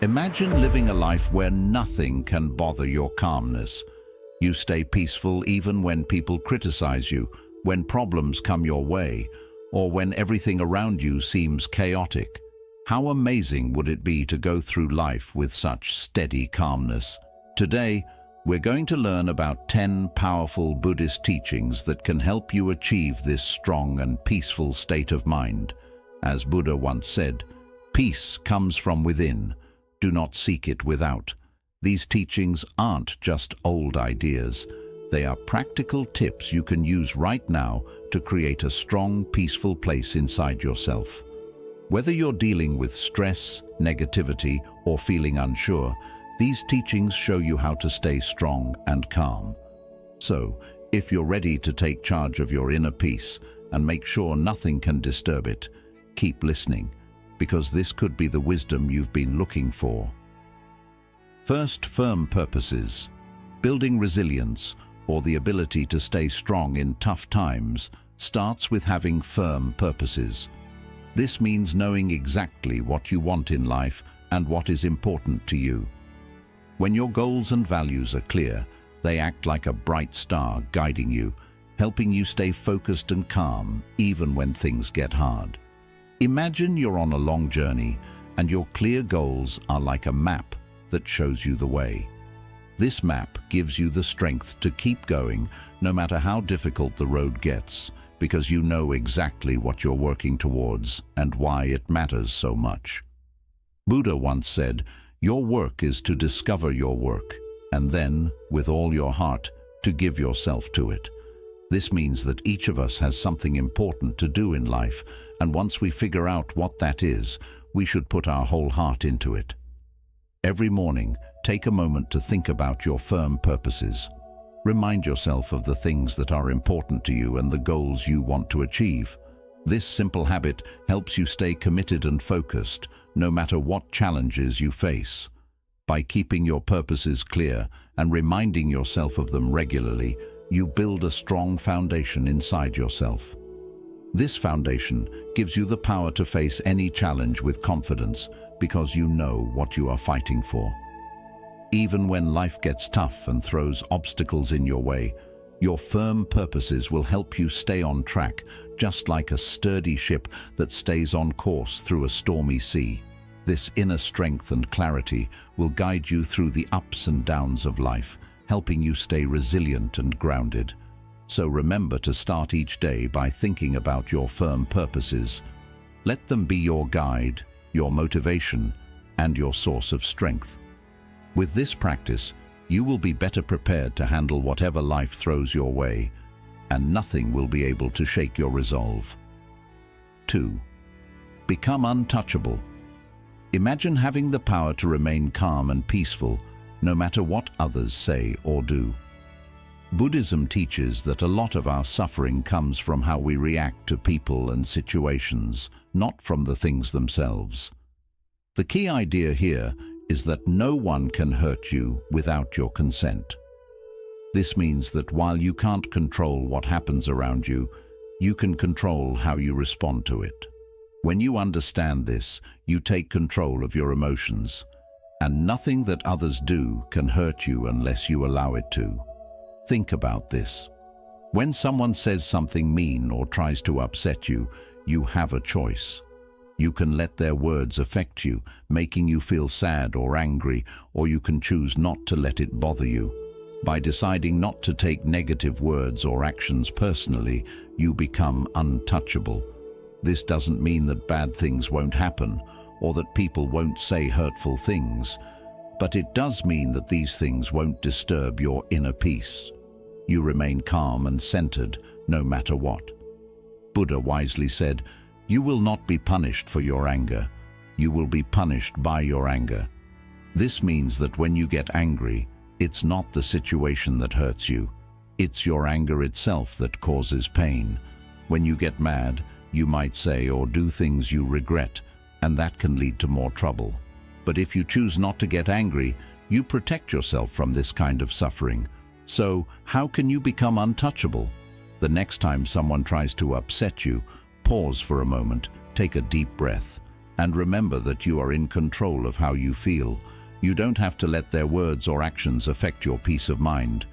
Imagine living a life where nothing can bother your calmness. You stay peaceful even when people criticize you, when problems come your way, or when everything around you seems chaotic. How amazing would it be to go through life with such steady calmness? Today, we're going to learn about 10 powerful Buddhist teachings that can help you achieve this strong and peaceful state of mind. As Buddha once said, "Peace comes from within. Do not seek it without." These teachings aren't just old ideas. They are practical tips you can use right now to create a strong, peaceful place inside yourself. Whether you're dealing with stress, negativity, or feeling unsure, these teachings show you how to stay strong and calm. So, if you're ready to take charge of your inner peace and make sure nothing can disturb it, keep listening, because this could be the wisdom you've been looking for. First, firm purposes. Building resilience, or the ability to stay strong in tough times, starts with having firm purposes. This means knowing exactly what you want in life and what is important to you. When your goals and values are clear, they act like a bright star guiding you, helping you stay focused and calm even when things get hard. Imagine you're on a long journey and your clear goals are like a map that shows you the way. This map gives you the strength to keep going no matter how difficult the road gets, because you know exactly what you're working towards and why it matters so much. Buddha once said, "Your work is to discover your work, and then, with all your heart, to give yourself to it." This means that each of us has something important to do in life, and once we figure out what that is, we should put our whole heart into it. Every morning, take a moment to think about your firm purposes. Remind yourself of the things that are important to you and the goals you want to achieve. This simple habit helps you stay committed and focused, no matter what challenges you face. By keeping your purposes clear and reminding yourself of them regularly, you build a strong foundation inside yourself. This foundation gives you the power to face any challenge with confidence because you know what you are fighting for. Even when life gets tough and throws obstacles in your way, your firm purposes will help you stay on track, just like a sturdy ship that stays on course through a stormy sea. This inner strength and clarity will guide you through the ups and downs of life, helping you stay resilient and grounded. So remember to start each day by thinking about your firm purposes. Let them be your guide, your motivation, and your source of strength. With this practice, you will be better prepared to handle whatever life throws your way, and nothing will be able to shake your resolve. 2. Become untouchable. Imagine having the power to remain calm and peaceful, no matter what others say or do. Buddhism teaches that a lot of our suffering comes from how we react to people and situations, not from the things themselves. The key idea here is that no one can hurt you without your consent. This means that while you can't control what happens around you, you can control how you respond to it. When you understand this, you take control of your emotions, and nothing that others do can hurt you unless you allow it to. Think about this. When someone says something mean or tries to upset you, you have a choice. You can let their words affect you, making you feel sad or angry, or you can choose not to let it bother you. By deciding not to take negative words or actions personally, you become untouchable. This doesn't mean that bad things won't happen, or that people won't say hurtful things, but it does mean that these things won't disturb your inner peace. You remain calm and centered, no matter what. Buddha wisely said, "You will not be punished for your anger. You will be punished by your anger." This means that when you get angry, it's not the situation that hurts you. It's your anger itself that causes pain. When you get mad, you might say or do things you regret, and that can lead to more trouble. But if you choose not to get angry, you protect yourself from this kind of suffering. So, how can you become untouchable? The next time someone tries to upset you, pause for a moment, take a deep breath, And remember that you are in control of how you feel. You don't have to let their words or actions affect your peace of mind.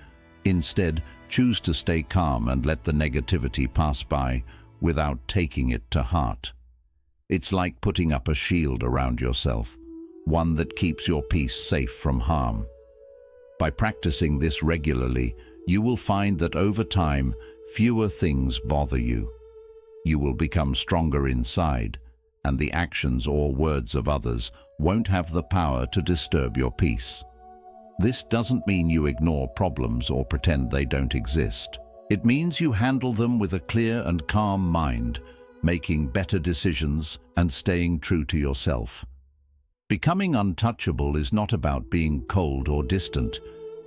Instead, choose to stay calm and let the negativity pass by without taking it to heart. It's like putting up a shield around yourself, one that keeps your peace safe from harm. By practicing this regularly, you will find that over time, fewer things bother you. You will become stronger inside, and the actions or words of others won't have the power to disturb your peace. This doesn't mean you ignore problems or pretend they don't exist. It means you handle them with a clear and calm mind, making better decisions and staying true to yourself. Becoming untouchable is not about being cold or distant.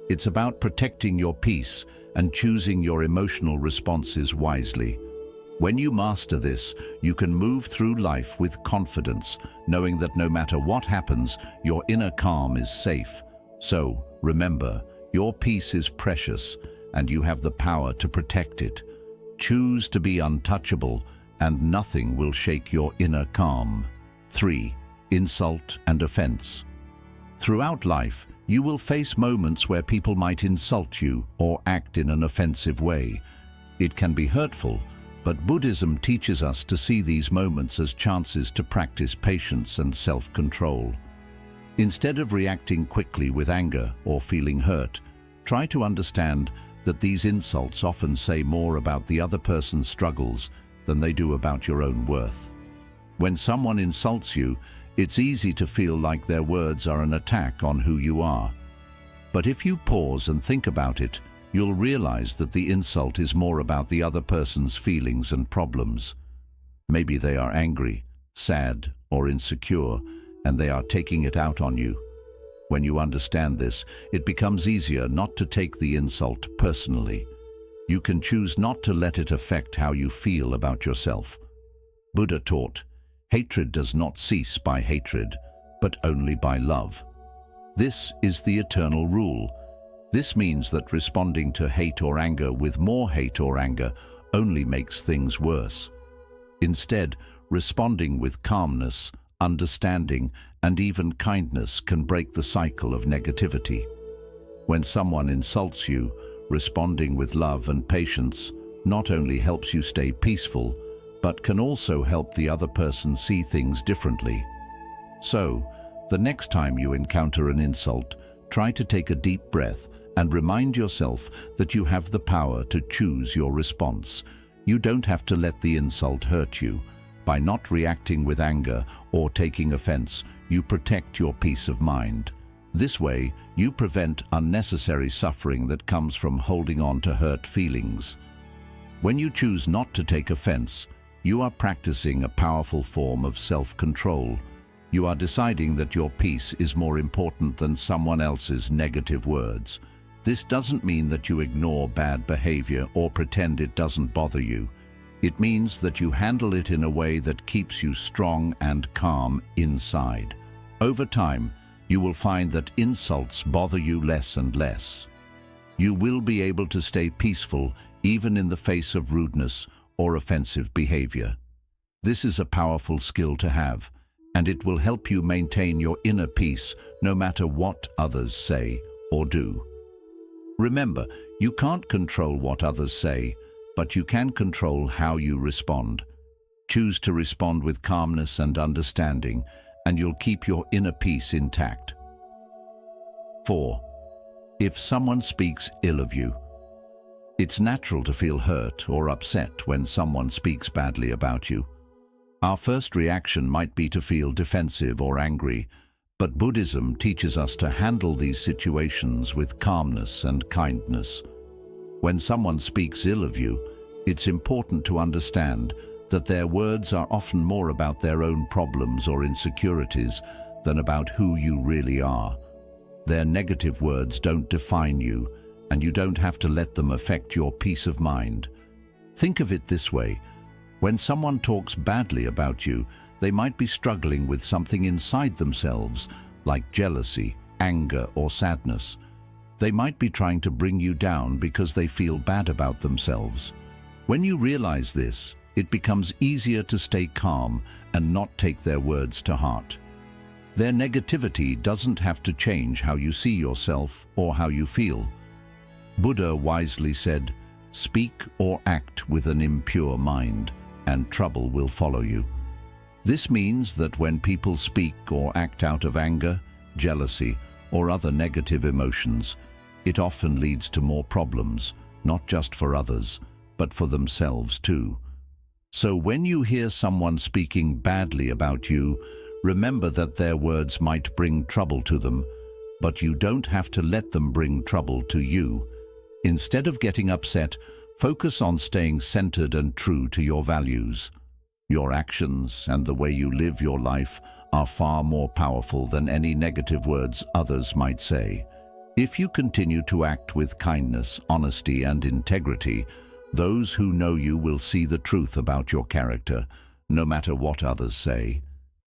It's about protecting your peace and choosing your emotional responses wisely. When you master this, you can move through life with confidence, knowing that no matter what happens, your inner calm is safe. So, remember, your peace is precious, and you have the power to protect it. Choose to be untouchable, and nothing will shake your inner calm. 3. Insult and offense. Throughout life, you will face moments where people might insult you or act in an offensive way. It can be hurtful, but Buddhism teaches us to see these moments as chances to practice patience and self-control. Instead of reacting quickly with anger or feeling hurt, try to understand that these insults often say more about the other person's struggles than they do about your own worth. When someone insults you, it's easy to feel like their words are an attack on who you are. But if you pause and think about it, you'll realize that the insult is more about the other person's feelings and problems. Maybe they are angry, sad, or insecure, and they are taking it out on you. When you understand this, it becomes easier not to take the insult personally. You can choose not to let it affect how you feel about yourself. Buddha taught, hatred does not cease by hatred, but only by love. This is the eternal rule. This means that responding to hate or anger with more hate or anger only makes things worse. Instead, responding with calmness, understanding, and even kindness can break the cycle of negativity. When someone insults you, responding with love and patience not only helps you stay peaceful, but can also help the other person see things differently. So, the next time you encounter an insult, try to take a deep breath and remind yourself that you have the power to choose your response. You don't have to let the insult hurt you. By not reacting with anger or taking offense, you protect your peace of mind. This way, you prevent unnecessary suffering that comes from holding on to hurt feelings. When you choose not to take offense, you are practicing a powerful form of self-control. You are deciding that your peace is more important than someone else's negative words. This doesn't mean that you ignore bad behavior or pretend it doesn't bother you. It means that you handle it in a way that keeps you strong and calm inside. Over time, you will find that insults bother you less and less. You will be able to stay peaceful even in the face of rudeness or offensive behavior. This is a powerful skill to have, and it will help you maintain your inner peace no matter what others say or do. Remember, you can't control what others say, but you can control how you respond. Choose to respond with calmness and understanding, and you'll keep your inner peace intact. 4. If someone speaks ill of you. It's natural to feel hurt or upset when someone speaks badly about you. Our first reaction might be to feel defensive or angry, but Buddhism teaches us to handle these situations with calmness and kindness. When someone speaks ill of you, it's important to understand that their words are often more about their own problems or insecurities than about who you really are. Their negative words don't define you, and you don't have to let them affect your peace of mind. Think of it this way. When someone talks badly about you, they might be struggling with something inside themselves, like jealousy, anger, or sadness. They might be trying to bring you down because they feel bad about themselves. When you realize this, it becomes easier to stay calm and not take their words to heart. Their negativity doesn't have to change how you see yourself or how you feel. Buddha wisely said, "Speak or act with an impure mind, and trouble will follow you." This means that when people speak or act out of anger, jealousy, or other negative emotions, it often leads to more problems, not just for others, but for themselves too. So when you hear someone speaking badly about you, remember that their words might bring trouble to them, but you don't have to let them bring trouble to you. Instead of getting upset, focus on staying centered and true to your values. Your actions and the way you live your life are far more powerful than any negative words others might say. If you continue to act with kindness, honesty, and integrity, those who know you will see the truth about your character, no matter what others say.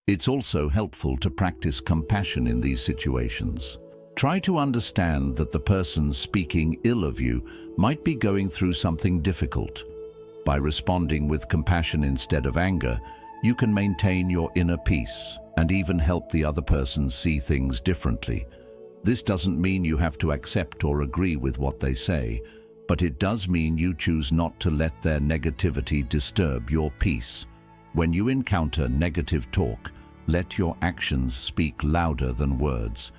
It's also helpful to practice compassion in these situations. Try to understand that the person speaking ill of you might be going through something difficult. By responding with compassion instead of anger, you can maintain your inner peace and even help the other person see things differently. This doesn't mean you have to accept or agree with what they say, but it does mean you choose not to let their negativity disturb your peace. When you encounter negative talk, let your actions speak louder than words.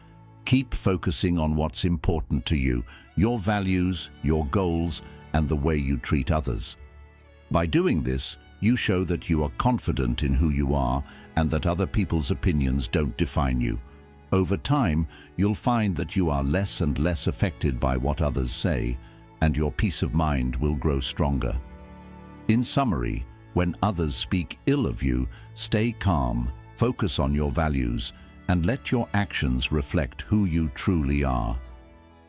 Keep focusing on what's important to you, your values, your goals, and the way you treat others. By doing this, you show that you are confident in who you are and that other people's opinions don't define you. Over time, you'll find that you are less and less affected by what others say, and your peace of mind will grow stronger. In summary, when others speak ill of you, stay calm, focus on your values, and let your actions reflect who you truly are.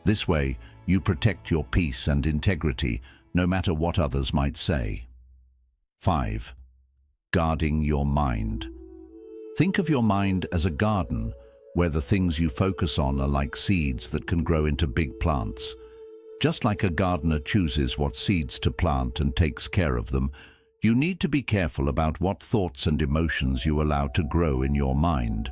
This way, you protect your peace and integrity, no matter what others might say. 5. Guarding your mind. Think of your mind as a garden, where the things you focus on are like seeds that can grow into big plants. Just like a gardener chooses what seeds to plant and takes care of them, you need to be careful about what thoughts and emotions you allow to grow in your mind.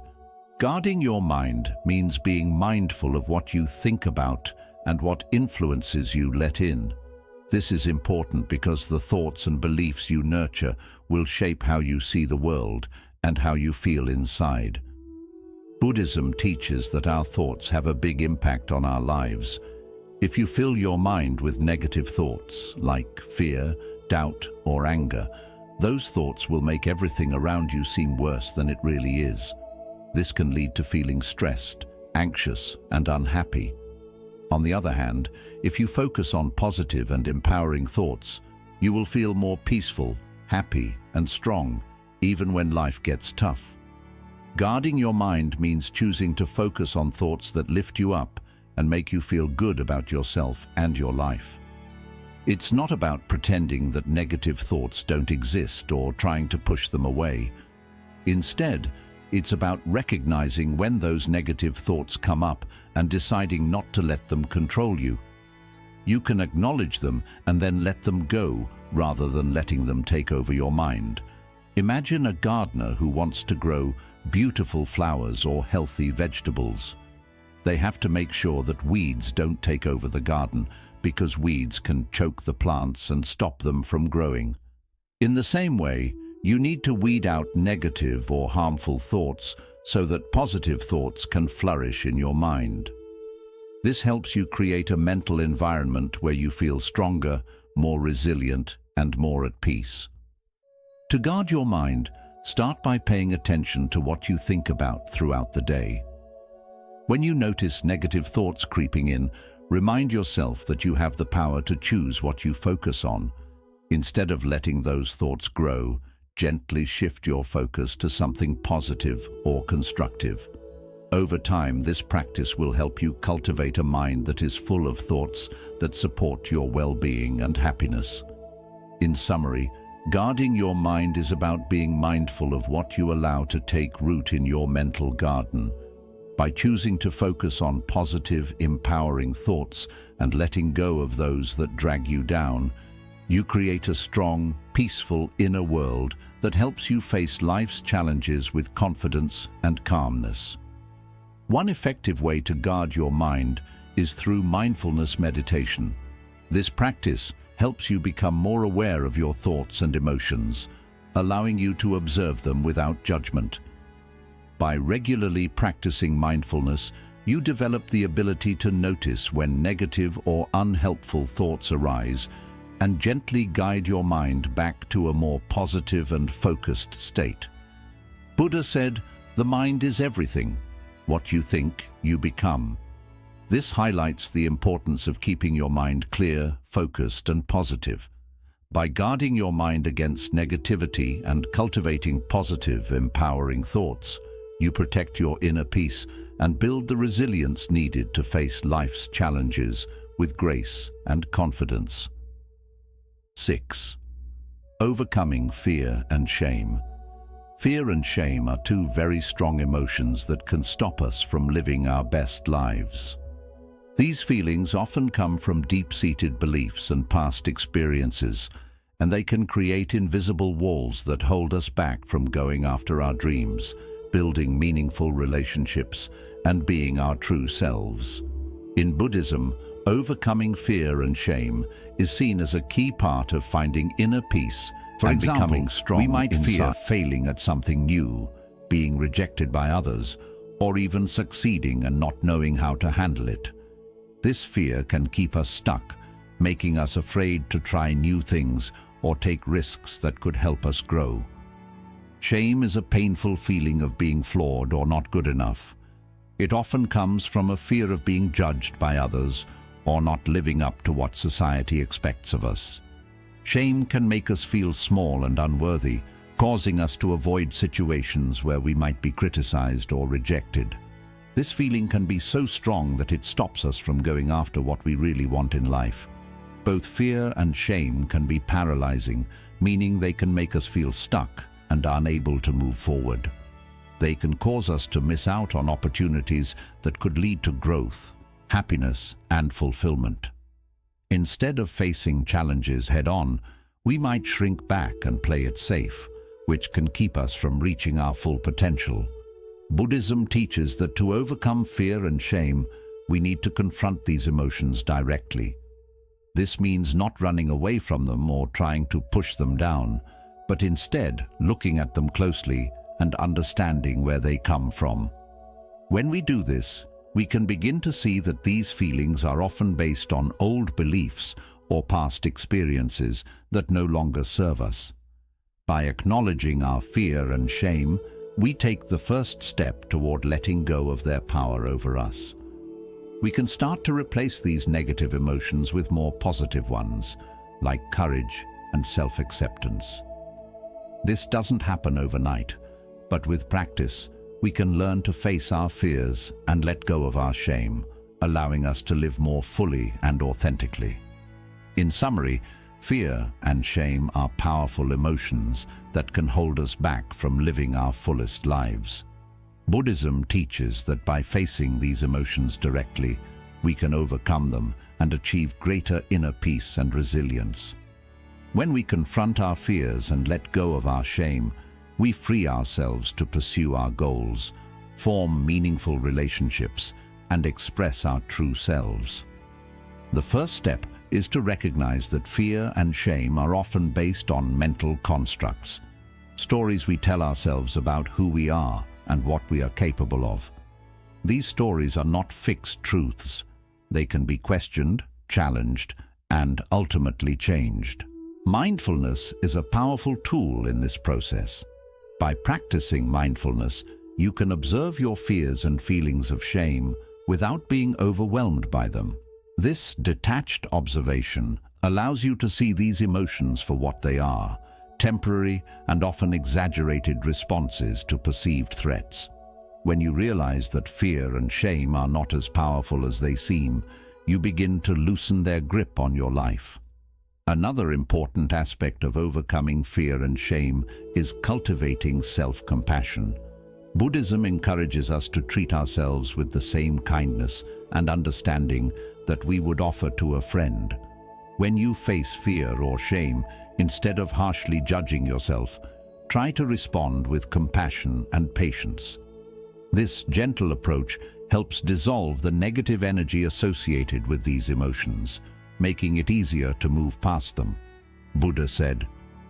Guarding your mind means being mindful of what you think about and what influences you let in. This is important because the thoughts and beliefs you nurture will shape how you see the world and how you feel inside. Buddhism teaches that our thoughts have a big impact on our lives. If you fill your mind with negative thoughts, like fear, doubt, or anger, those thoughts will make everything around you seem worse than it really is. This can lead to feeling stressed, anxious, and unhappy. On the other hand, if you focus on positive and empowering thoughts, you will feel more peaceful, happy, and strong, even when life gets tough. Guarding your mind means choosing to focus on thoughts that lift you up and make you feel good about yourself and your life. It's not about pretending that negative thoughts don't exist or trying to push them away. Instead, it's about recognizing when those negative thoughts come up and deciding not to let them control you. You can acknowledge them and then let them go rather than letting them take over your mind. Imagine a gardener who wants to grow beautiful flowers or healthy vegetables. They have to make sure that weeds don't take over the garden, because weeds can choke the plants and stop them from growing. In the same way, you need to weed out negative or harmful thoughts so that positive thoughts can flourish in your mind. This helps you create a mental environment where you feel stronger, more resilient, and more at peace. To guard your mind, start by paying attention to what you think about throughout the day. When you notice negative thoughts creeping in, remind yourself that you have the power to choose what you focus on. Instead of letting those thoughts grow, gently shift your focus to something positive or constructive. Over time, this practice will help you cultivate a mind that is full of thoughts that support your well-being and happiness. In summary, guarding your mind is about being mindful of what you allow to take root in your mental garden. By choosing to focus on positive, empowering thoughts and letting go of those that drag you down, You create a strong, peaceful inner world that helps you face life's challenges with confidence and calmness. One effective way to guard your mind is through mindfulness meditation. This practice helps you become more aware of your thoughts and emotions, allowing you to observe them without judgment. By regularly practicing mindfulness, you develop the ability to notice when negative or unhelpful thoughts arise and gently guide your mind back to a more positive and focused state. Buddha said, "The mind is everything. What you think, you become." This highlights the importance of keeping your mind clear, focused, and positive. By guarding your mind against negativity and cultivating positive, empowering thoughts, you protect your inner peace and build the resilience needed to face life's challenges with grace and confidence. 6. Overcoming fear and shame. Fear and shame are two very strong emotions that can stop us from living our best lives. These feelings often come from deep-seated beliefs and past experiences, and they can create invisible walls that hold us back from going after our dreams, building meaningful relationships, and being our true selves. In Buddhism, overcoming fear and shame is seen as a key part of finding inner peace and becoming strong. We might fear failing at something new, being rejected by others, or even succeeding and not knowing how to handle it. This fear can keep us stuck, making us afraid to try new things or take risks that could help us grow. Shame is a painful feeling of being flawed or not good enough. It often comes from a fear of being judged by others or not living up to what society expects of us. Shame can make us feel small and unworthy, causing us to avoid situations where we might be criticized or rejected. This feeling can be so strong that it stops us from going after what we really want in life. Both fear and shame can be paralyzing, meaning they can make us feel stuck and unable to move forward. They can cause us to miss out on opportunities that could lead to growth, happiness, and fulfillment. Instead of facing challenges head-on, we might shrink back and play it safe, which can keep us from reaching our full potential. Buddhism teaches that to overcome fear and shame, we need to confront these emotions directly. This means not running away from them or trying to push them down, but instead looking at them closely and understanding where they come from. When we do this, we can begin to see that these feelings are often based on old beliefs or past experiences that no longer serve us. By acknowledging our fear and shame, we take the first step toward letting go of their power over us. We can start to replace these negative emotions with more positive ones, like courage and self-acceptance. This doesn't happen overnight, but with practice, we can learn to face our fears and let go of our shame, allowing us to live more fully and authentically. In summary, fear and shame are powerful emotions that can hold us back from living our fullest lives. Buddhism teaches that by facing these emotions directly, we can overcome them and achieve greater inner peace and resilience. When we confront our fears and let go of our shame, we free ourselves to pursue our goals, form meaningful relationships, and express our true selves. The first step is to recognize that fear and shame are often based on mental constructs, stories we tell ourselves about who we are and what we are capable of. These stories are not fixed truths. They can be questioned, challenged, and ultimately changed. Mindfulness is a powerful tool in this process. By practicing mindfulness, you can observe your fears and feelings of shame without being overwhelmed by them. This detached observation allows you to see these emotions for what they are, temporary and often exaggerated responses to perceived threats. When you realize that fear and shame are not as powerful as they seem, you begin to loosen their grip on your life. Another important aspect of overcoming fear and shame is cultivating self-compassion. Buddhism encourages us to treat ourselves with the same kindness and understanding that we would offer to a friend. When you face fear or shame, instead of harshly judging yourself, try to respond with compassion and patience. This gentle approach helps dissolve the negative energy associated with these emotions, making it easier to move past them. Buddha said,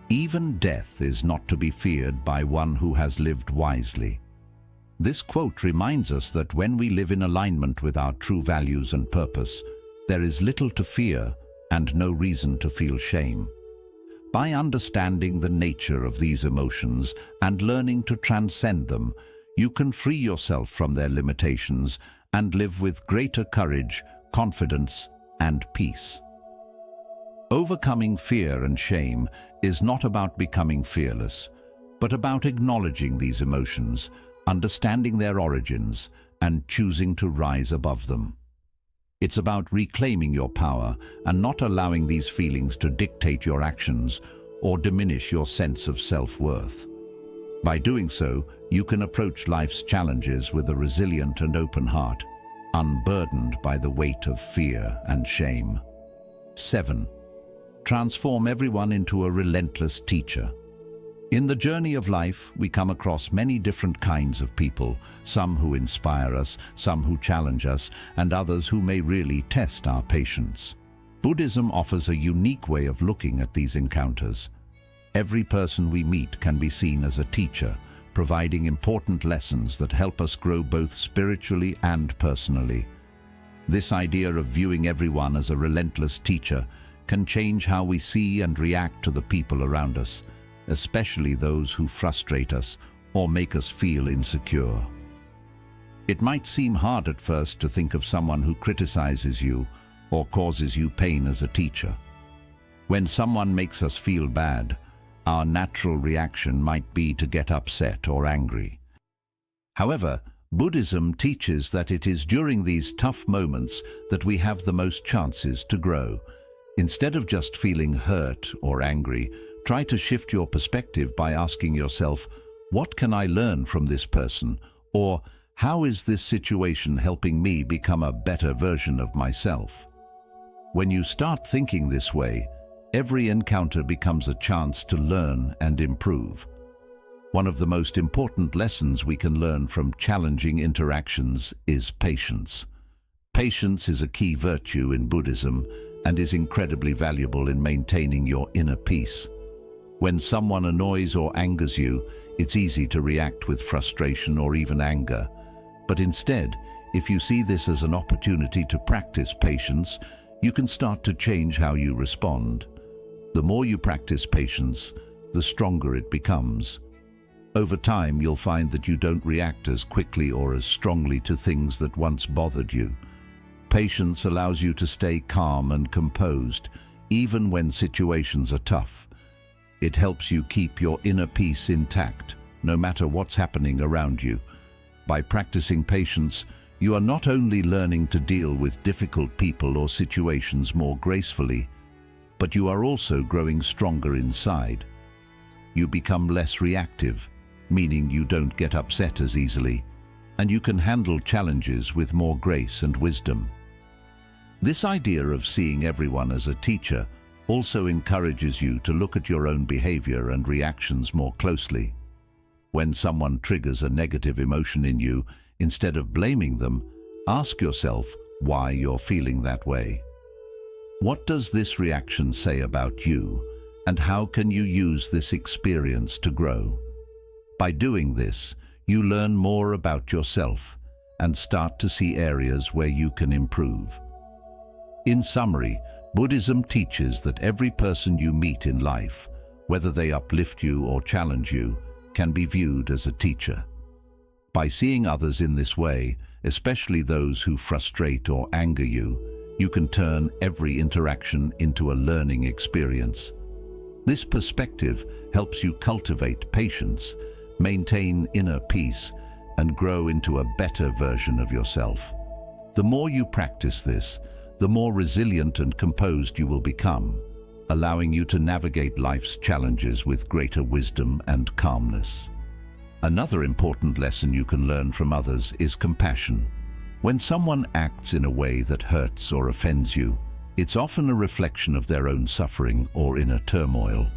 "Even death is not to be feared by one who has lived wisely." This quote reminds us that when we live in alignment with our true values and purpose, there is little to fear and no reason to feel shame. By understanding the nature of these emotions and learning to transcend them, you can free yourself from their limitations and live with greater courage, confidence, and peace. Overcoming fear and shame is not about becoming fearless, but about acknowledging these emotions, understanding their origins, and choosing to rise above them. It's about reclaiming your power and not allowing these feelings to dictate your actions or diminish your sense of self-worth. By doing so, you can approach life's challenges with a resilient and open heart, unburdened by the weight of fear and shame. 7. Transform everyone into a relentless teacher. In the journey of life, we come across many different kinds of people, some who inspire us, some who challenge us, and others who may really test our patience. Buddhism offers a unique way of looking at these encounters. Every person we meet can be seen as a teacher, providing important lessons that help us grow both spiritually and personally. This idea of viewing everyone as a relentless teacher can change how we see and react to the people around us, especially those who frustrate us or make us feel insecure. It might seem hard at first to think of someone who criticizes you or causes you pain as a teacher. When someone makes us feel bad, our natural reaction might be to get upset or angry. However, Buddhism teaches that it is during these tough moments that we have the most chances to grow. Instead of just feeling hurt or angry, try to shift your perspective by asking yourself, "What can I learn from this person?" Or, "How is this situation helping me become a better version of myself?" When you start thinking this way, every encounter becomes a chance to learn and improve. One of the most important lessons we can learn from challenging interactions is patience. Patience is a key virtue in Buddhism and is incredibly valuable in maintaining your inner peace. When someone annoys or angers you, it's easy to react with frustration or even anger. But instead, if you see this as an opportunity to practice patience, you can start to change how you respond. The more you practice patience, the stronger it becomes. Over time, you'll find that you don't react as quickly or as strongly to things that once bothered you. Patience allows you to stay calm and composed, even when situations are tough. It helps you keep your inner peace intact, no matter what's happening around you. By practicing patience, you are not only learning to deal with difficult people or situations more gracefully, but you are also growing stronger inside. You become less reactive, meaning you don't get upset as easily, and you can handle challenges with more grace and wisdom. This idea of seeing everyone as a teacher also encourages you to look at your own behavior and reactions more closely. When someone triggers a negative emotion in you, instead of blaming them, ask yourself why you're feeling that way. What does this reaction say about you, and how can you use this experience to grow? By doing this, you learn more about yourself and start to see areas where you can improve. In summary, Buddhism teaches that every person you meet in life, whether they uplift you or challenge you, can be viewed as a teacher. By seeing others in this way, especially those who frustrate or anger you, you can turn every interaction into a learning experience. This perspective helps you cultivate patience, maintain inner peace, and grow into a better version of yourself. The more you practice this, the more resilient and composed you will become, allowing you to navigate life's challenges with greater wisdom and calmness. Another important lesson you can learn from others is compassion. When someone acts in a way that hurts or offends you, It's often a reflection of their own suffering or inner turmoil.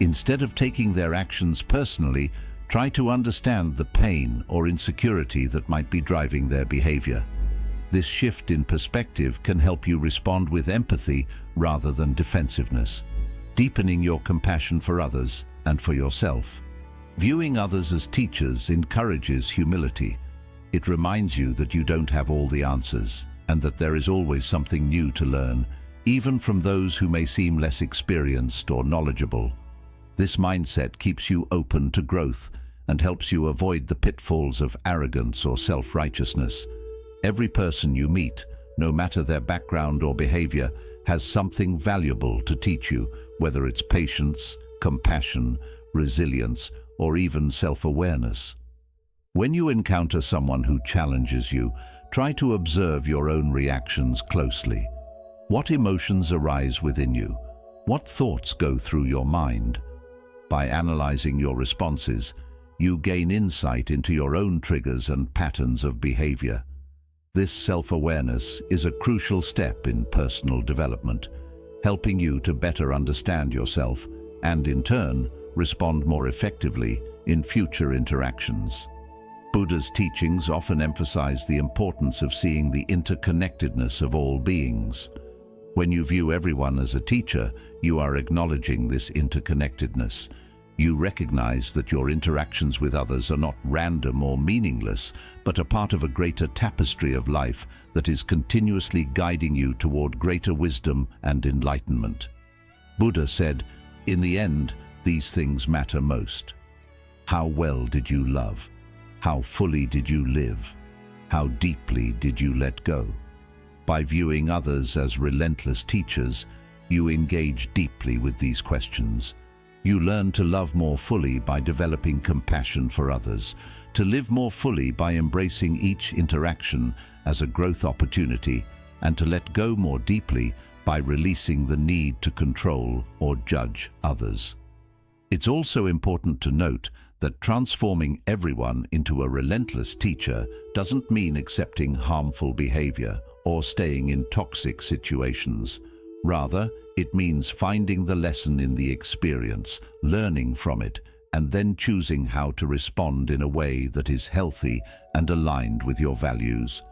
Instead of taking their actions personally, try to understand the pain or insecurity that might be driving their behavior. This shift in perspective can help you respond with empathy rather than defensiveness, deepening your compassion for others and for yourself. Viewing others as teachers encourages humility. It reminds you that you don't have all the answers and that there is always something new to learn, even from those who may seem less experienced or knowledgeable. This mindset keeps you open to growth and helps you avoid the pitfalls of arrogance or self-righteousness. Every person you meet, no matter their background or behavior, has something valuable to teach you, whether it's patience, compassion, resilience, or even self-awareness. When you encounter someone who challenges you, try to observe your own reactions closely. What emotions arise within you? What thoughts go through your mind? By analyzing your responses, you gain insight into your own triggers and patterns of behavior. This self-awareness is a crucial step in personal development, helping you to better understand yourself and, in turn, respond more effectively in future interactions. Buddha's teachings often emphasize the importance of seeing the interconnectedness of all beings. When you view everyone as a teacher, you are acknowledging this interconnectedness. You recognize that your interactions with others are not random or meaningless, but a part of a greater tapestry of life that is continuously guiding you toward greater wisdom and enlightenment. Buddha said, "In the end, these things matter most. How well did you love? How fully did you live? How deeply did you let go?" By viewing others as relentless teachers, you engage deeply with these questions. You learn to love more fully by developing compassion for others, to live more fully by embracing each interaction as a growth opportunity, and to let go more deeply by releasing the need to control or judge others. It's also important to note that transforming everyone into a relentless teacher doesn't mean accepting harmful behavior or staying in toxic situations. Rather, it means finding the lesson in the experience, learning from it, and then choosing how to respond in a way that is healthy and aligned with your values.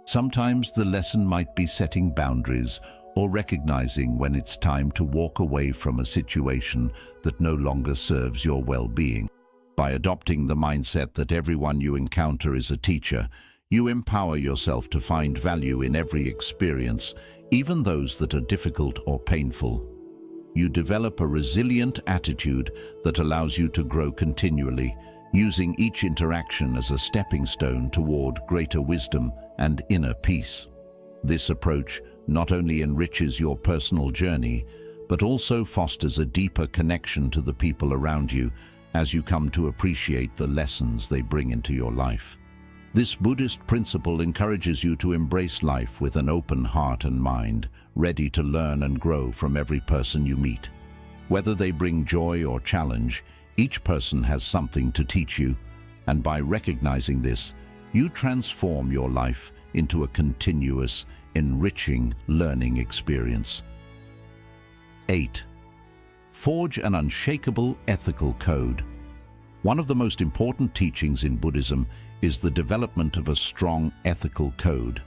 Sometimes the lesson might be setting boundaries or recognizing when it's time to walk away from a situation that no longer serves your well-being. By adopting the mindset that everyone you encounter is a teacher, you empower yourself to find value in every experience, even those that are difficult or painful. You develop a resilient attitude that allows you to grow continually, using each interaction as a stepping stone toward greater wisdom and inner peace. This approach not only enriches your personal journey, but also fosters a deeper connection to the people around you as you come to appreciate the lessons they bring into your life. This Buddhist principle encourages you to embrace life with an open heart and mind, ready to learn and grow from every person you meet. Whether they bring joy or challenge, each person has something to teach you, and by recognizing this, you transform your life into a continuous, enriching learning experience. 8. Forge an unshakable ethical code. One of the most important teachings in Buddhism is the development of a strong ethical code,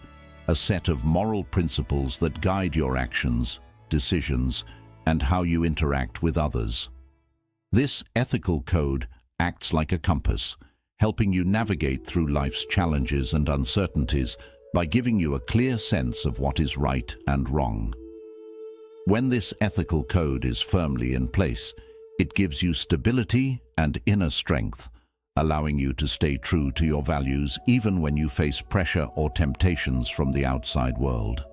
a set of moral principles that guide your actions, decisions, and how you interact with others. This ethical code acts like a compass, helping you navigate through life's challenges and uncertainties by giving you a clear sense of what is right and wrong. When this ethical code is firmly in place, it gives you stability and inner strength, allowing you to stay true to your values even when you face pressure or temptations from the outside world.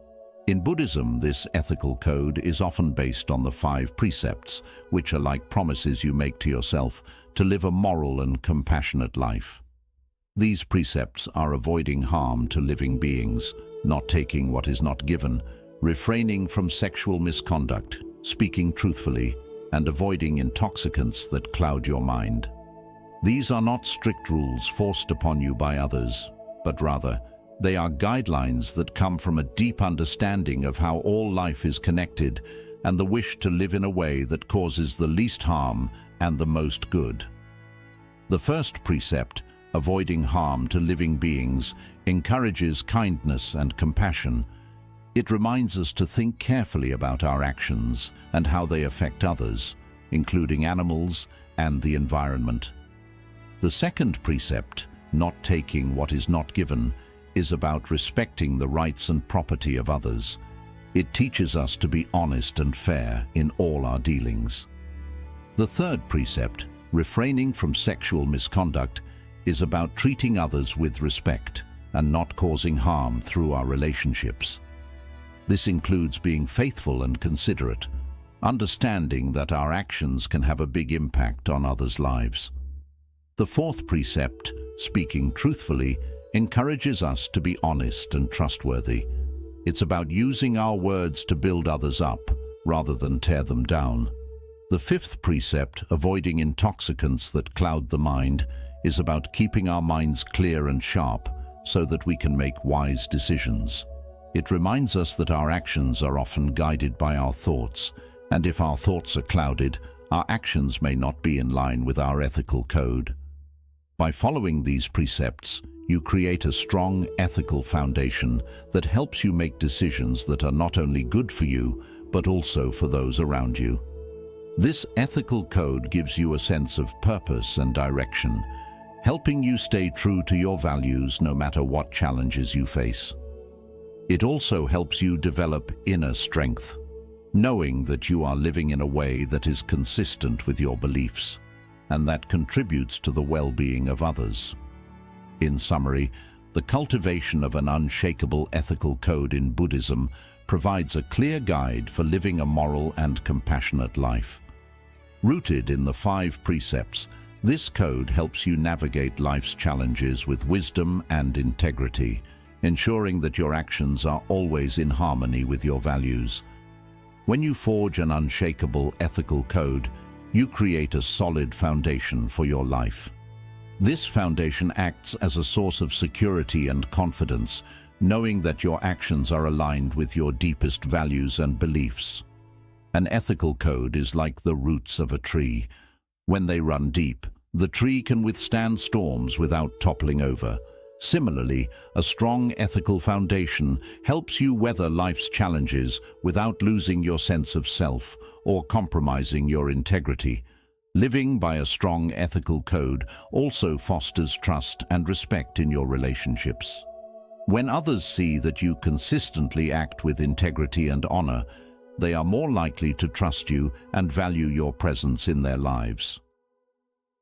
In Buddhism, this ethical code is often based on the 5 precepts, which are like promises you make to yourself to live a moral and compassionate life. These precepts are avoiding harm to living beings, not taking what is not given, refraining from sexual misconduct, speaking truthfully, and avoiding intoxicants that cloud your mind. These are not strict rules forced upon you by others, but rather They are guidelines that come from a deep understanding of how all life is connected and the wish to live in a way that causes the least harm and the most good. The first precept, avoiding harm to living beings, encourages kindness and compassion. It reminds us to think carefully about our actions and how they affect others, including animals and the environment. The second precept, not taking what is not given, is about respecting the rights and property of others. It teaches us to be honest and fair in all our dealings. The third precept, refraining from sexual misconduct, is about treating others with respect and not causing harm through our relationships. This includes being faithful and considerate, understanding that our actions can have a big impact on others' lives. The fourth precept, speaking truthfully, encourages us to be honest and trustworthy. It's about using our words to build others up rather than tear them down. The fifth precept, avoiding intoxicants that cloud the mind, is about keeping our minds clear and sharp so that we can make wise decisions. It reminds us that our actions are often guided by our thoughts, and if our thoughts are clouded, our actions may not be in line with our ethical code. By following these precepts, you create a strong ethical foundation that helps you make decisions that are not only good for you, but also for those around you. This ethical code gives you a sense of purpose and direction, helping you stay true to your values no matter what challenges you face. It also helps you develop inner strength, knowing that you are living in a way that is consistent with your beliefs and that contributes to the well-being of others. In summary, the cultivation of an unshakable ethical code in Buddhism provides a clear guide for living a moral and compassionate life. Rooted in the 5 precepts, this code helps you navigate life's challenges with wisdom and integrity, ensuring that your actions are always in harmony with your values. When you forge an unshakable ethical code, you create a solid foundation for your life. This foundation acts as a source of security and confidence, knowing that your actions are aligned with your deepest values and beliefs. An ethical code is like the roots of a tree. When they run deep, the tree can withstand storms without toppling over. Similarly, a strong ethical foundation helps you weather life's challenges without losing your sense of self or compromising your integrity. Living by a strong ethical code also fosters trust and respect in your relationships. When others see that you consistently act with integrity and honor, they are more likely to trust you and value your presence in their lives.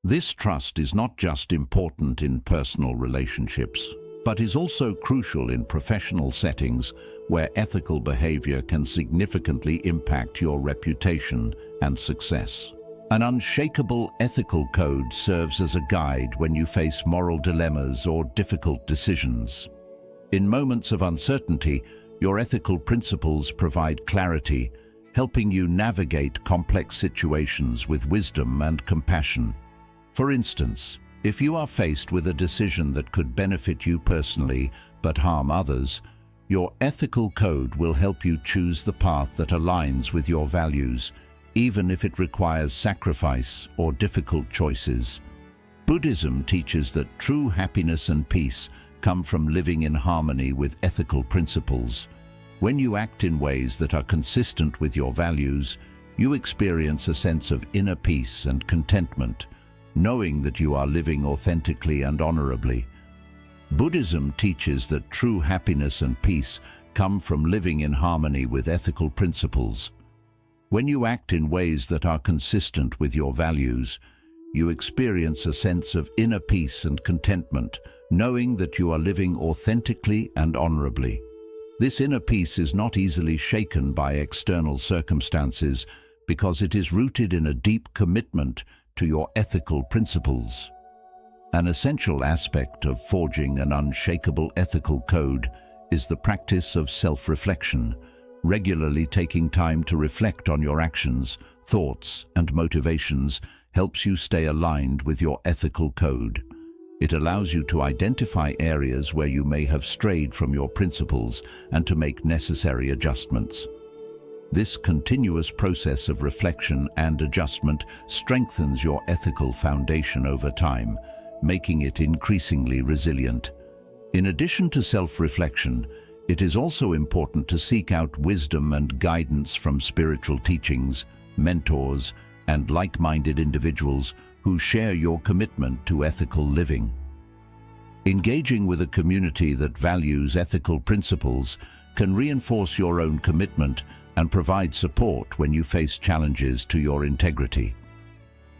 This trust is not just important in personal relationships, but is also crucial in professional settings where ethical behavior can significantly impact your reputation and success. An unshakable ethical code serves as a guide when you face moral dilemmas or difficult decisions. In moments of uncertainty, your ethical principles provide clarity, helping you navigate complex situations with wisdom and compassion. For instance, if you are faced with a decision that could benefit you personally but harm others, your ethical code will help you choose the path that aligns with your values, even if it requires sacrifice or difficult choices. Buddhism teaches that true happiness and peace come from living in harmony with ethical principles. When you act in ways that are consistent with your values, you experience a sense of inner peace and contentment, knowing that you are living authentically and honorably. Buddhism teaches that true happiness and peace come from living in harmony with ethical principles. When you act in ways that are consistent with your values, you experience a sense of inner peace and contentment, knowing that you are living authentically and honorably. This inner peace is not easily shaken by external circumstances because it is rooted in a deep commitment to your ethical principles. An essential aspect of forging an unshakable ethical code is the practice of self-reflection. Regularly taking time to reflect on your actions, thoughts, and motivations helps you stay aligned with your ethical code. It allows you to identify areas where you may have strayed from your principles and to make necessary adjustments. This continuous process of reflection and adjustment strengthens your ethical foundation over time, making it increasingly resilient. In addition to self-reflection, it is also important to seek out wisdom and guidance from spiritual teachings, mentors, and like-minded individuals who share your commitment to ethical living. Engaging with a community that values ethical principles can reinforce your own commitment and provide support when you face challenges to your integrity.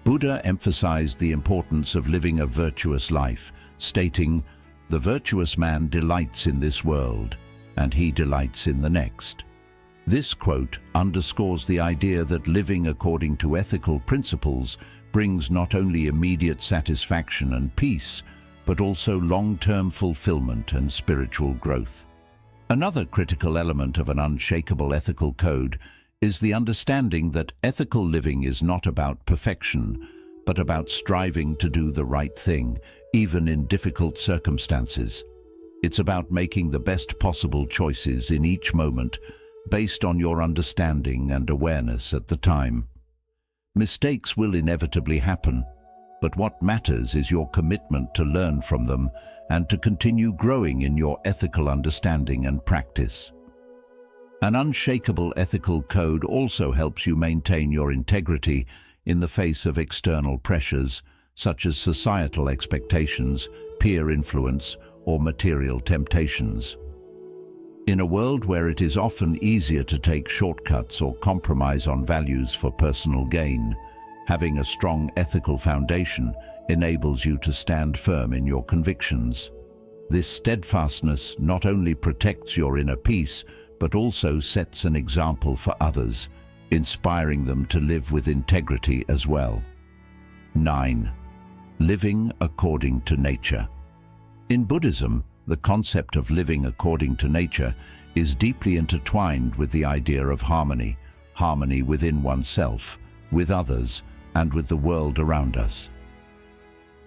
Buddha emphasized the importance of living a virtuous life, stating, "The virtuous man delights in this world, and he delights in the next." This quote underscores the idea that living according to ethical principles brings not only immediate satisfaction and peace, but also long-term fulfillment and spiritual growth. Another critical element of an unshakable ethical code is the understanding that ethical living is not about perfection, but about striving to do the right thing, even in difficult circumstances. It's about making the best possible choices in each moment, based on your understanding and awareness at the time. Mistakes will inevitably happen, but what matters is your commitment to learn from them and to continue growing in your ethical understanding and practice. An unshakable ethical code also helps you maintain your integrity in the face of external pressures, such as societal expectations, peer influence, or material temptations. In a world where it is often easier to take shortcuts or compromise on values for personal gain, having a strong ethical foundation enables you to stand firm in your convictions. This steadfastness not only protects your inner peace, but also sets an example for others, inspiring them to live with integrity as well. 9. Living according to nature. In Buddhism, the concept of living according to nature is deeply intertwined with the idea of harmony, harmony within oneself, with others, and with the world around us.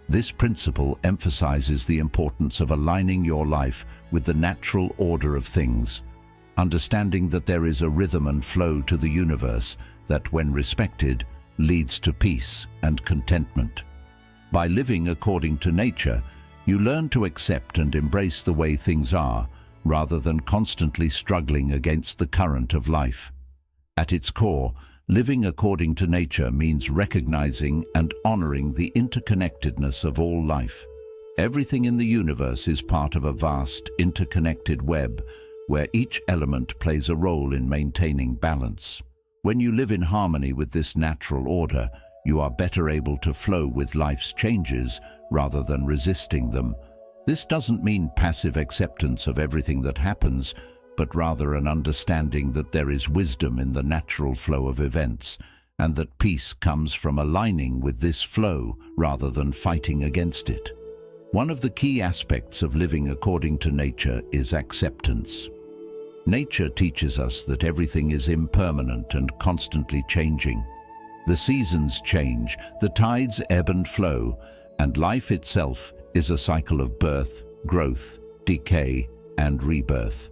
This principle emphasizes the importance of aligning your life with the natural order of things, understanding that there is a rhythm and flow to the universe that, when respected, leads to peace and contentment. By living according to nature, you learn to accept and embrace the way things are, rather than constantly struggling against the current of life. At its core, living according to nature means recognizing and honoring the interconnectedness of all life. Everything in the universe is part of a vast, interconnected web, where each element plays a role in maintaining balance. When you live in harmony with this natural order, you are better able to flow with life's changes rather than resisting them. This doesn't mean passive acceptance of everything that happens, but rather an understanding that there is wisdom in the natural flow of events, and that peace comes from aligning with this flow rather than fighting against it. One of the key aspects of living according to nature is acceptance. Nature teaches us that everything is impermanent and constantly changing. The seasons change, the tides ebb and flow, and life itself is a cycle of birth, growth, decay, and rebirth.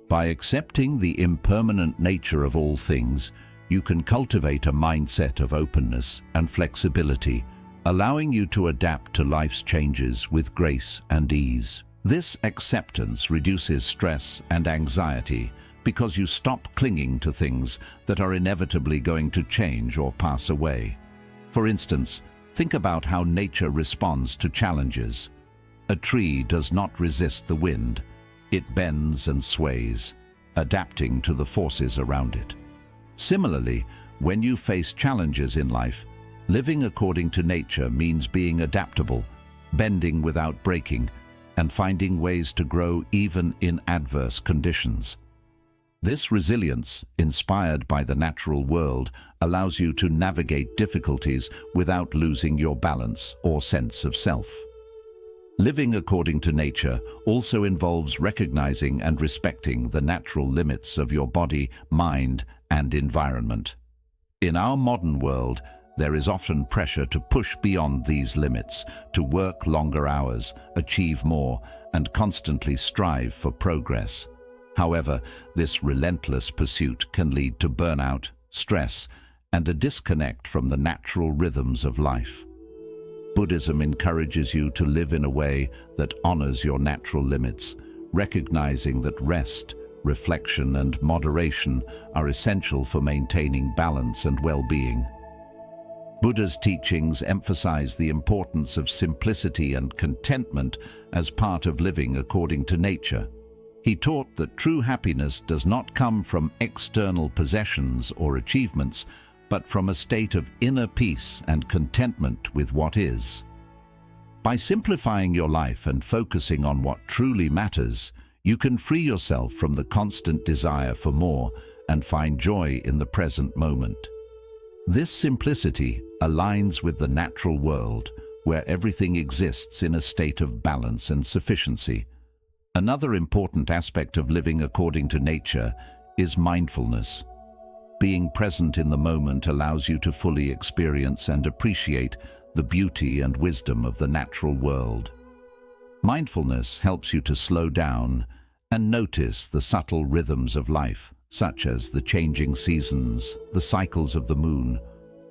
By accepting the impermanent nature of all things, you can cultivate a mindset of openness and flexibility, allowing you to adapt to life's changes with grace and ease. This acceptance reduces stress and anxiety because you stop clinging to things that are inevitably going to change or pass away. For instance, think about how nature responds to challenges. A tree does not resist the wind. It bends and sways, adapting to the forces around it. Similarly, when you face challenges in life, living according to nature means being adaptable, bending without breaking, and finding ways to grow even in adverse conditions. This resilience, inspired by the natural world, allows you to navigate difficulties without losing your balance or sense of self. Living according to nature also involves recognizing and respecting the natural limits of your body, mind, and environment. In our modern world, there is often pressure to push beyond these limits, to work longer hours, achieve more, and constantly strive for progress. However, this relentless pursuit can lead to burnout, stress, and a disconnect from the natural rhythms of life. Buddhism encourages you to live in a way that honors your natural limits, recognizing that rest, reflection, and moderation are essential for maintaining balance and well-being. Buddha's teachings emphasize the importance of simplicity and contentment as part of living according to nature. He taught that true happiness does not come from external possessions or achievements, but from a state of inner peace and contentment with what is. By simplifying your life and focusing on what truly matters, you can free yourself from the constant desire for more and find joy in the present moment. This simplicity aligns with the natural world, where everything exists in a state of balance and sufficiency. Another important aspect of living according to nature is mindfulness. Being present in the moment allows you to fully experience and appreciate the beauty and wisdom of the natural world. Mindfulness helps you to slow down and notice the subtle rhythms of life, such as the changing seasons, the cycles of the moon,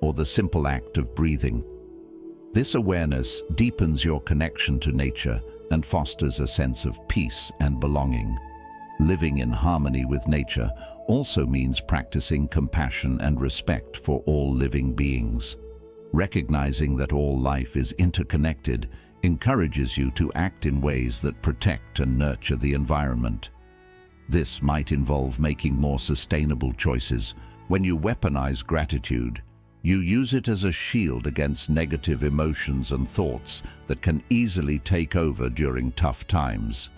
or the simple act of breathing. This awareness deepens your connection to nature and fosters a sense of peace and belonging. Living in harmony with nature also means practicing compassion and respect for all living beings. Recognizing that all life is interconnected encourages you to act in ways that protect and nurture the environment. This might involve making more sustainable choices. When you weaponize gratitude, you use it as a shield against negative emotions and thoughts that can easily take over during tough times.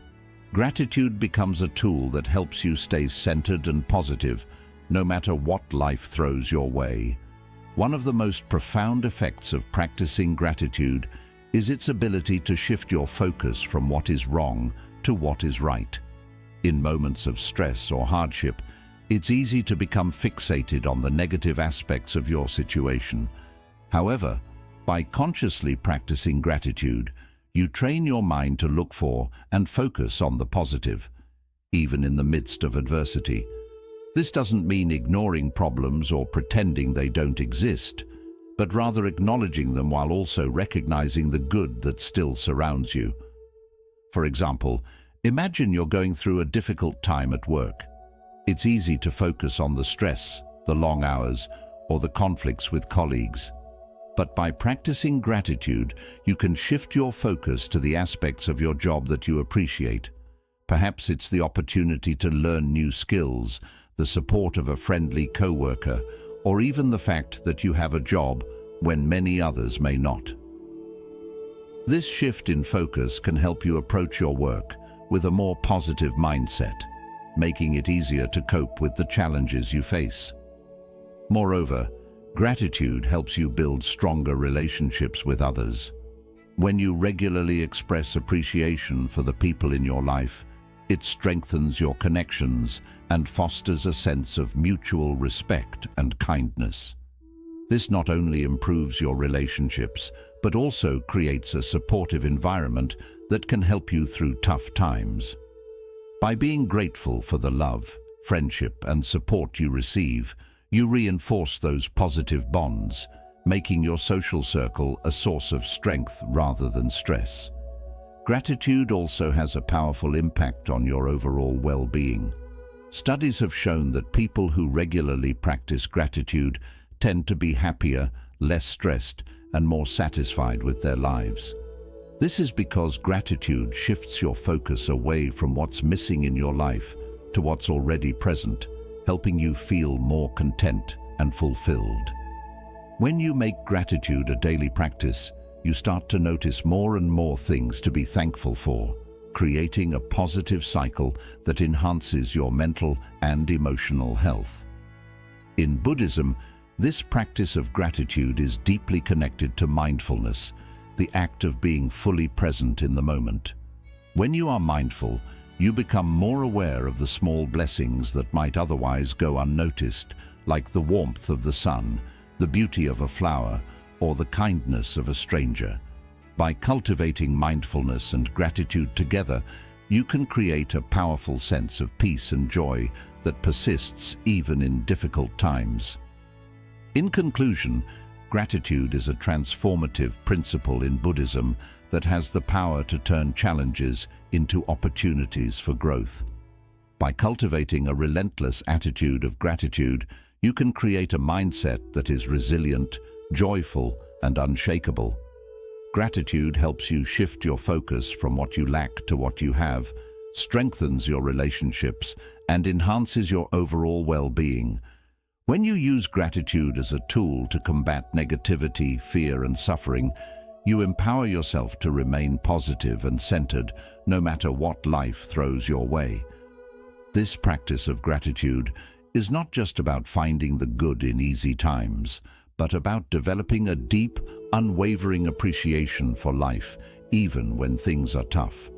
Gratitude becomes a tool that helps you stay centered and positive, no matter what life throws your way. One of the most profound effects of practicing gratitude is its ability to shift your focus from what is wrong to what is right. In moments of stress or hardship, it's easy to become fixated on the negative aspects of your situation. However, by consciously practicing gratitude, you train your mind to look for and focus on the positive, even in the midst of adversity. This doesn't mean ignoring problems or pretending they don't exist, but rather acknowledging them while also recognizing the good that still surrounds you. For example, imagine you're going through a difficult time at work. It's easy to focus on the stress, the long hours, or the conflicts with colleagues. But by practicing gratitude, you can shift your focus to the aspects of your job that you appreciate. Perhaps it's the opportunity to learn new skills, the support of a friendly coworker, or even the fact that you have a job when many others may not. This shift in focus can help you approach your work with a more positive mindset, making it easier to cope with the challenges you face. Moreover, gratitude helps you build stronger relationships with others. When you regularly express appreciation for the people in your life, it strengthens your connections and fosters a sense of mutual respect and kindness. This not only improves your relationships, but also creates a supportive environment that can help you through tough times. By being grateful for the love, friendship, and support you receive, you reinforce those positive bonds, making your social circle a source of strength rather than stress. Gratitude also has a powerful impact on your overall well-being. Studies have shown that people who regularly practice gratitude tend to be happier, less stressed, and more satisfied with their lives. This is because gratitude shifts your focus away from what's missing in your life to what's already present, helping you feel more content and fulfilled. When you make gratitude a daily practice, you start to notice more and more things to be thankful for, creating a positive cycle that enhances your mental and emotional health. In Buddhism, this practice of gratitude is deeply connected to mindfulness, the act of being fully present in the moment. When you are mindful, you become more aware of the small blessings that might otherwise go unnoticed, like the warmth of the sun, the beauty of a flower, or the kindness of a stranger. By cultivating mindfulness and gratitude together, you can create a powerful sense of peace and joy that persists even in difficult times. In conclusion, gratitude is a transformative principle in Buddhism that has the power to turn challenges into opportunities for growth. By cultivating a relentless attitude of gratitude, you can create a mindset that is resilient, joyful, and unshakable. Gratitude helps you shift your focus from what you lack to what you have, strengthens your relationships, and enhances your overall well-being. When you use gratitude as a tool to combat negativity, fear, and suffering, you empower yourself to remain positive and centered no matter what life throws your way. This practice of gratitude is not just about finding the good in easy times, but about developing a deep, unwavering appreciation for life, even when things are tough.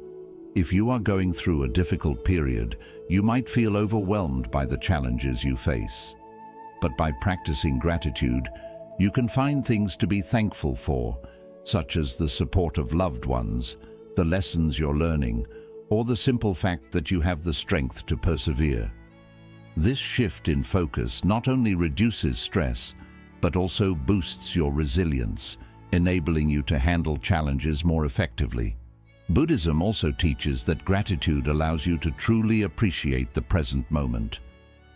If you are going through a difficult period, you might feel overwhelmed by the challenges you face. But by practicing gratitude, you can find things to be thankful for, such as the support of loved ones, the lessons you're learning, or the simple fact that you have the strength to persevere. This shift in focus not only reduces stress, but also boosts your resilience, enabling you to handle challenges more effectively. Buddhism also teaches that gratitude allows you to truly appreciate the present moment.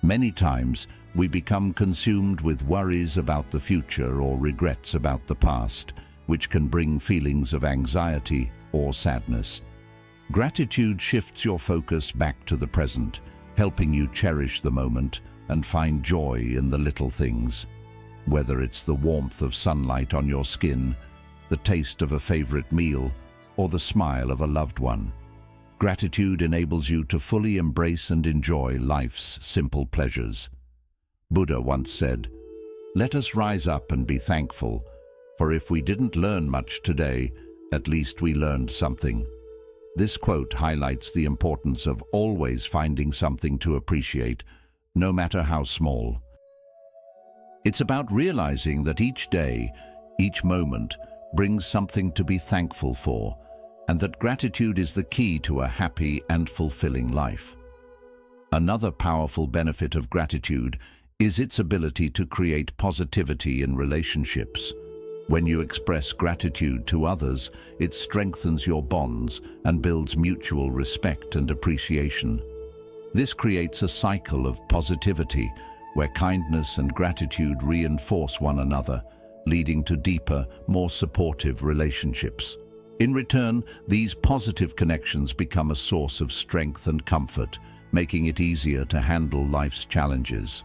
Many times, we become consumed with worries about the future or regrets about the past, which can bring feelings of anxiety or sadness. Gratitude shifts your focus back to the present, helping you cherish the moment and find joy in the little things. Whether it's the warmth of sunlight on your skin, the taste of a favorite meal, or the smile of a loved one, gratitude enables you to fully embrace and enjoy life's simple pleasures. Buddha once said, "Let us rise up and be thankful, for if we didn't learn much today, at least we learned something." This quote highlights the importance of always finding something to appreciate, no matter how small. It's about realizing that each day, each moment, brings something to be thankful for, and that gratitude is the key to a happy and fulfilling life. Another powerful benefit of gratitude is its ability to create positivity in relationships. When you express gratitude to others, it strengthens your bonds and builds mutual respect and appreciation. This creates a cycle of positivity, where kindness and gratitude reinforce one another, leading to deeper, more supportive relationships. In return, these positive connections become a source of strength and comfort, making it easier to handle life's challenges.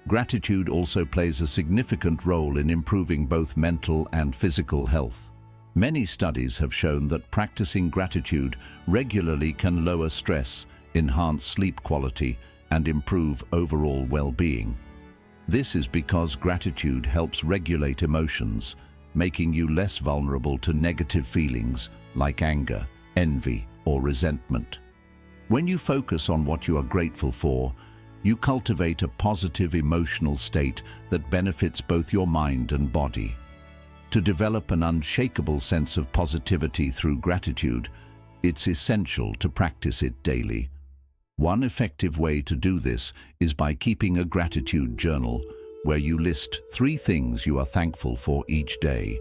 Gratitude also plays a significant role in improving both mental and physical health. Many studies have shown that practicing gratitude regularly can lower stress, enhance sleep quality, and improve overall well-being. This is because gratitude helps regulate emotions, making you less vulnerable to negative feelings like anger, envy, or resentment. When you focus on what you are grateful for, you cultivate a positive emotional state that benefits both your mind and body. To develop an unshakable sense of positivity through gratitude, it's essential to practice it daily. One effective way to do this is by keeping a gratitude journal, where you list 3 things you are thankful for each day.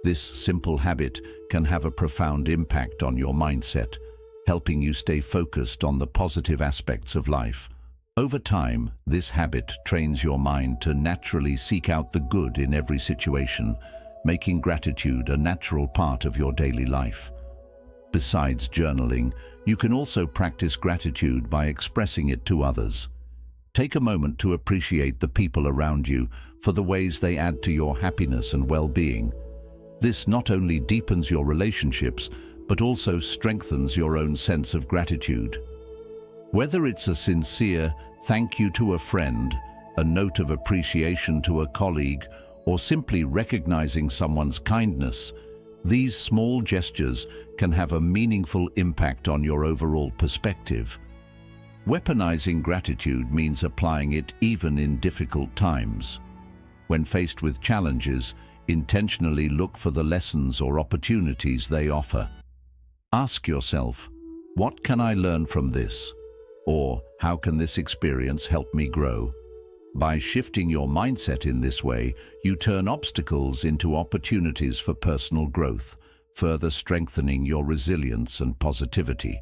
This simple habit can have a profound impact on your mindset, helping you stay focused on the positive aspects of life. Over time, this habit trains your mind to naturally seek out the good in every situation, making gratitude a natural part of your daily life. Besides journaling, you can also practice gratitude by expressing it to others. Take a moment to appreciate the people around you for the ways they add to your happiness and well-being. This not only deepens your relationships, but also strengthens your own sense of gratitude. Whether it's a sincere thank you to a friend, a note of appreciation to a colleague, or simply recognizing someone's kindness, these small gestures can have a meaningful impact on your overall perspective. Weaponizing gratitude means applying it even in difficult times. When faced with challenges, intentionally look for the lessons or opportunities they offer. Ask yourself, what can I learn from this? Or how can this experience help me grow? By shifting your mindset in this way, you turn obstacles into opportunities for personal growth, further strengthening your resilience and positivity.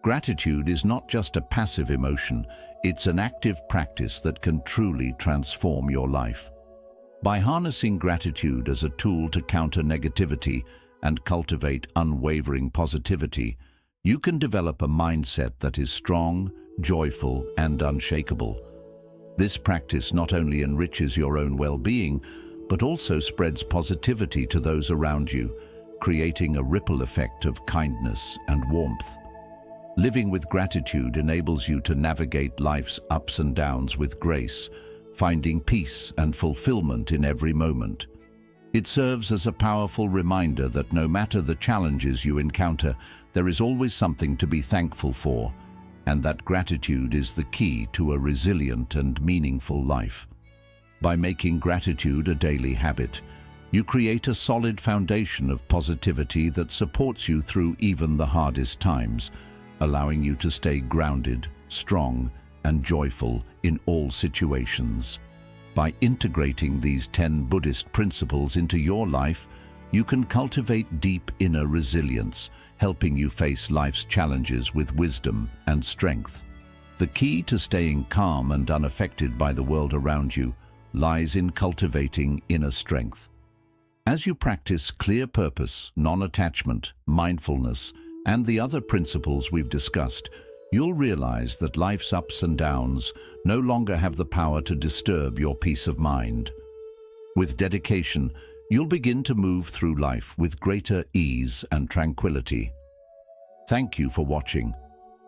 Gratitude is not just a passive emotion, it's an active practice that can truly transform your life. By harnessing gratitude as a tool to counter negativity and cultivate unwavering positivity, you can develop a mindset that is strong, joyful, and unshakable. This practice not only enriches your own well-being, but also spreads positivity to those around you, creating a ripple effect of kindness and warmth. Living with gratitude enables you to navigate life's ups and downs with grace, finding peace and fulfillment in every moment. It serves as a powerful reminder that no matter the challenges you encounter, there is always something to be thankful for, and that gratitude is the key to a resilient and meaningful life. By making gratitude a daily habit, you create a solid foundation of positivity that supports you through even the hardest times, allowing you to stay grounded, strong, and joyful in all situations. By integrating these 10 Buddhist principles into your life, you can cultivate deep inner resilience, helping you face life's challenges with wisdom and strength. The key to staying calm and unaffected by the world around you lies in cultivating inner strength. As you practice clear purpose, non-attachment, mindfulness, and the other principles we've discussed, you'll realize that life's ups and downs no longer have the power to disturb your peace of mind. With dedication, you'll begin to move through life with greater ease and tranquility. Thank you for watching.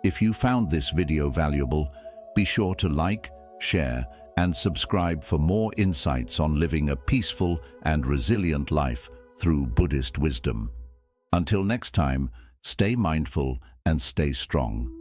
If you found this video valuable, be sure to like, share, and subscribe for more insights on living a peaceful and resilient life through Buddhist wisdom. Until next time, stay mindful and stay strong.